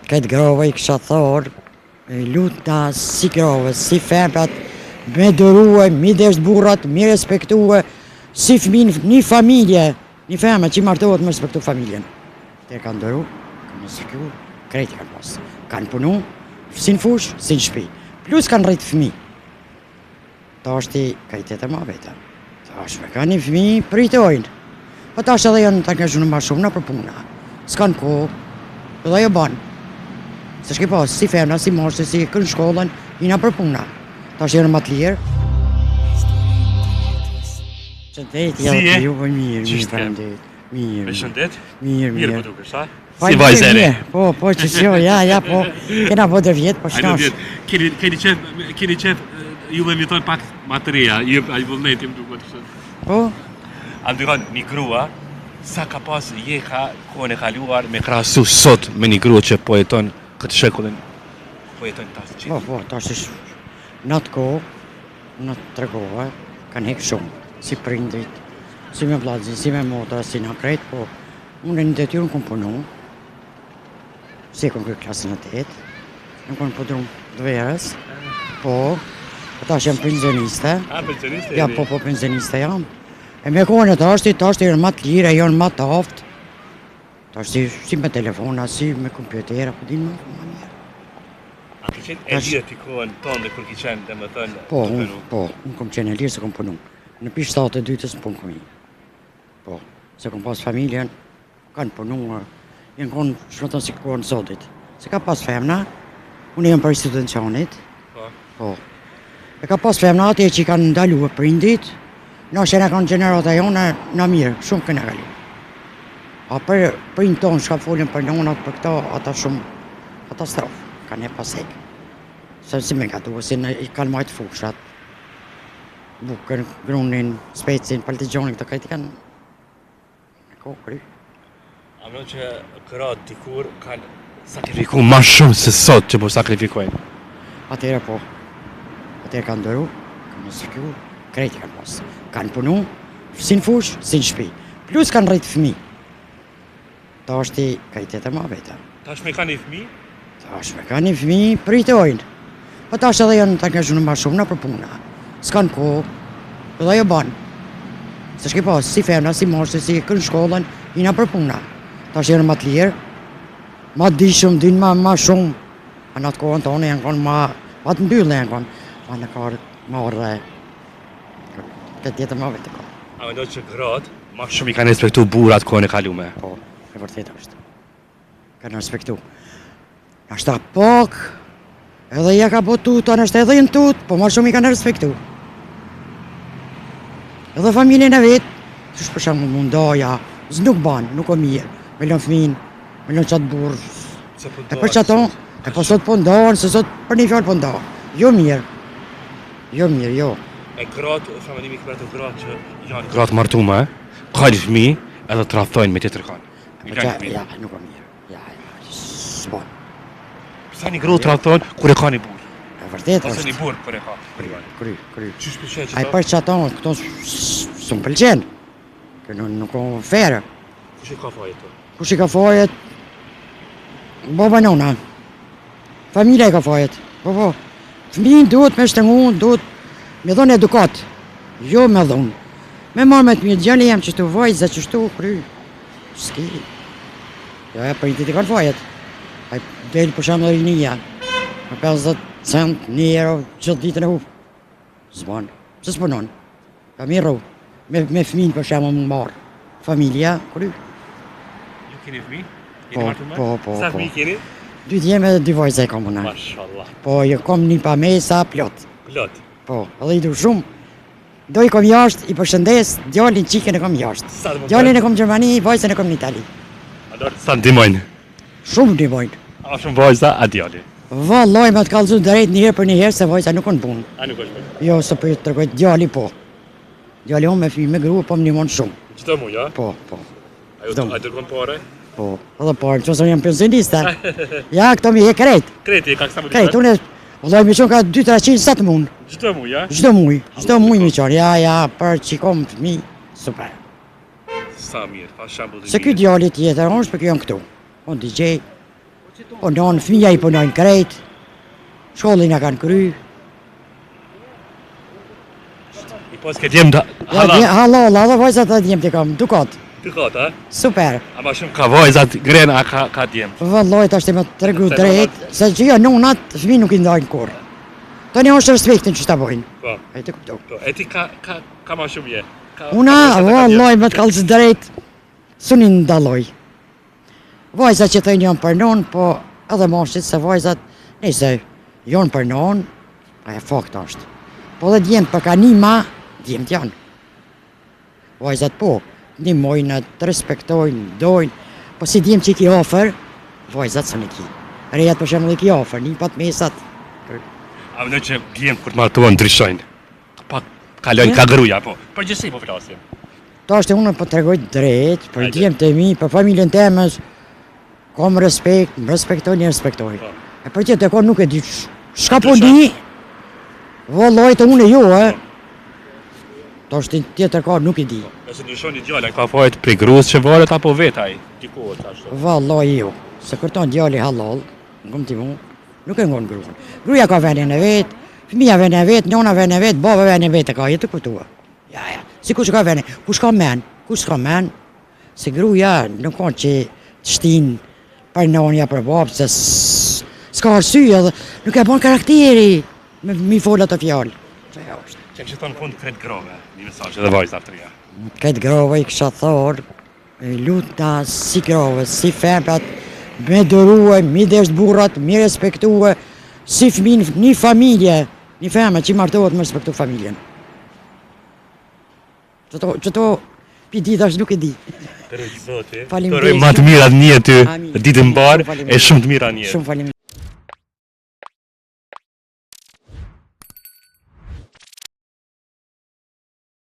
këtë grove i kësha thorë, lutna si grove, si femrat, me dërue, mi desh burrat, mi respektue, si fëmin, një familje, një femra që i martohet me respektu familjen. Te kanë dëru, kanë respektu, krejti kanë pas. Kanë punu, si në fush, si në shpi. Plus kanë rritë fëmi. Ta është i kajtet e ma vete. Ta është me ka një fëmi, pritojnë. Po ta është edhe janë të angazhuar ma shumë në për puna. S'kanë kohë, edhe jo banë. Se shki pas, si femna, si moshtë, si kënë shkollën, jina për puna. Ta është janë më të lirë. Shëndet, ja të ju, mirë, shëndet. Mirë. Shëndet? Mirë. Po dukesh, a? Si vajzere? Po, që si jo, ja, po. Kena po 10 vjetë, po shnash. Keni qef, ju me miton pak materia, a i vullnetim duke të shënë. Po? A më dykon, një grua, sa ka pas jeka kohën e kaluar me krahasu sot me një grua që po jeton këtë shekullin, po jeton tasë qitë. Po, ta është në atë kohë, në të tregove, kanë hekë shumë, si prindrit, si me vlazin, si me motra, si në krejt, po unë në detyrën kom punu, si e kom kërë klasën e 8, në kom përdrum dverës, po ta është jam pensioniste. A, pensioniste? Ja, po, pensioniste jam. E me kohën e të është janë ma të lire, janë ma të aftë. Ta është si me telefona, si me kompjutera, po din ma mirë. A ki qenë e lirë t'i kohën tonë dhe kur ki qenë dhe më thënë Po, unë kom qenë e lirë se kom punu. Në pish 72 më punë komi. Po, se kom pas familjen, kanë punu, jenë konë shmëtën si kohën sotit. Se ka pas femna, unë jam për studencionit. Po. E ka pas femna ati që i kanë ndalu e prindit, në që në kanë gjenerata jone, në mirë, shumë kënë e kalu. A për prind tonë shka folin për nonat për këta, ata shumë katastrofë, kanë e pasek. Se si me gatu, si i kanë majtë fushat, bukën, grunin, specin, politigjonin, këta kajti kanë në kohë kry. A më që kërat dikur kanë sakrifiku ma shumë se sot që po sakrifikojnë? Atere po. Atere kanë dëru, kanë nësikur, krejti kanë pas. Kanë punu, si në fush, si në shpi. Plus kanë rritë fëmi. Ta është i kajtet e ma vete. Ta është me ka një fëmi? Ta është me ka një fëmi, pritojnë. Po ta është edhe janë të angazhuar ma shumë në për puna. S'kanë kohë, edhe jo banë. Se shki pas, si femna, si moshtë, si kënë shkollën, jina për puna. Ta është janë ma të lirë, ma të dishëm, dinë ma shumë. A në atë kohën tonë janë konë ma të mbyllë janë konë. A në karët, ma orë dhe këtë jetë ma vete konë. A me do që gratë, ma shumë i kanë respektu burat kohën e kalume? Po, e vërtet është. Kanë respektu. Ashtë ta pak, edhe ja ka po tutë, anështë edhe jënë tutë, po ma shumë i kanë respektu. Edhe familjen e vetë, që shpër shumë mundoja, zë nuk banë, nuk o mirë, me lënë fëmin, me lënë qatë burë. E për qaton, e po sot po ndonë, se sot për një fjallë po ndonë. Jo mirë, jo. E gratë, feminimi këpër të gratë që janë gratë martume, ka një fëmi edhe të rathojnë me tjetër kanë. Ja, nuk o mirë, ja, s'bon. Përsa një gratë të rathojnë kur e ka një burë? E vërtet është. Ose një burë kur e ka? Kry. Qysh pëlqen që A i për që ato, këto s'm pëlqen. Këno nuk o ferë. Kush i ka fajet të? Kush i ka fajet? Baba nona. Familja i ka fajet. Po. Fëmin duhet me shtengu, duhet me dhonë edukat. Jo me dhonë. Me marrë me të mirë gjallë jam qështu vajzë, qështu kry. S'ki. Ja, për një të kanë fajet. A i delë për shamë dhe rinia. Me 50 cent, 1 euro, qëtë ditën e hupë. Zbanë, që s'punon? Ka mirë rovë, me fëmin për shemë më marë. Familja, kry. Ju keni fëmi? Jeni martume? Po. Sa fëmi keni? 2 jeme dhe 2 vajza e kam unë. Mashallah. Po, jo kom një pa mesa, plot. Plot? Po, edhe i du shumë. Do i kom jashtë, i përshëndes, djallin qiken e kom jashtë. Djallin e kom Gjermani, vajzën e kom në Itali. Sa ndimojnë? Shumë ndimojnë. A shumë vajza, a djalli? Vallaj me të kalëzu drejt një herë për një herë se vajza nuk në punë. A nuk është punë? Jo, se për të tërgojt djalli po. Djalli unë me fëmijë me grua po më ndihmon shumë. Çdo muaj, a? Po. A dërgon pare? Po, edhe parë, që ose jam pensionista. Ja, këto mi e krejt. Kreti, ka kësa më Krejt, unë vallaj mi qonë ka 2-300 sa të mund. Çdo muaj, a? Çdo muaj mi qonë, ja, për që kom fëmijë, super. Sa mirë, pa shambull të Se ky djalli tjetër, unë shpër kjo janë këtu. Unë DJ. Punon, fëmija i punojnë krejt, shkollin e kanë kry. I pas ke djemë Halal, edhe vajzat e djemë të kam, dukat. Të kot, a? Super. A ma shumë ka vajzat gren, a ka djemë? Vëlloj, të është me të regu drejt, se që jo nunat, fëmi nuk i ndajnë kur. Të një është respektin që ta bojnë. Po. E të kuptu. Po, e ti ka ma shumë je? Una, vëlloj, me të kalës drejt, sunin ndaloj. Vajzat që të njën për non, po edhe moshtit se vajzat, nëse jonë për non, e fakt është. Po dhe djemë për ka një ma, djemë t'janë. Vajzat po, një mojnë, të respektojnë, dojnë, po si djemë që i ki ofër, vajzat së në ki. Rejat për shemë dhe ki ofër, një pat mesat. A më që djemë kur të martuan ndryshojnë? Pa kalojnë ka gruja, po. Për gjësi po flasim. Ta është e unë për të regoj drejt, për djemë të mi, për familjen temës, kom respekt, më respektoj, një respektoj. E për tjetë e ko nuk e di, shka po di, vëlloj të unë e jo, ta është tjetër ka nuk e di. Nëse ndryshon një djallë, ka fajt prej grus që varet apo vetaj? Dikohet ashtu. Vëlloj jo, se kërton djalli halal, në këmë ti mu, nuk e ngonë gruën. Gruja ka venin e vetë, fëmija venin e vetë, njona venin e vetë, baba venin e vetë e ka, jetë të këtua. Ja, si kush ka venin, kush ka men, se gruja nuk ka që të shtin për nonja për babë, se s'ka arsye dhe nuk e bon karakteri me mi folat të fjallë. Qenë që thonë fund kretë grove, një mesazh edhe vajzat të reja. Këtë grove i kësha thorë, luta si grove, si femrat, me dërue, mi desht burrat, mi respektue, si fëmin, një familje, një femra që i martohet me respektu familjen. Që to, pi ditash nuk e di. Të rejtë zoti, Faleminderit. të rejtë matë mirat një ty, Amin. ditë mbarë, Shumë e shumë të mira një. Shumë faleminderit.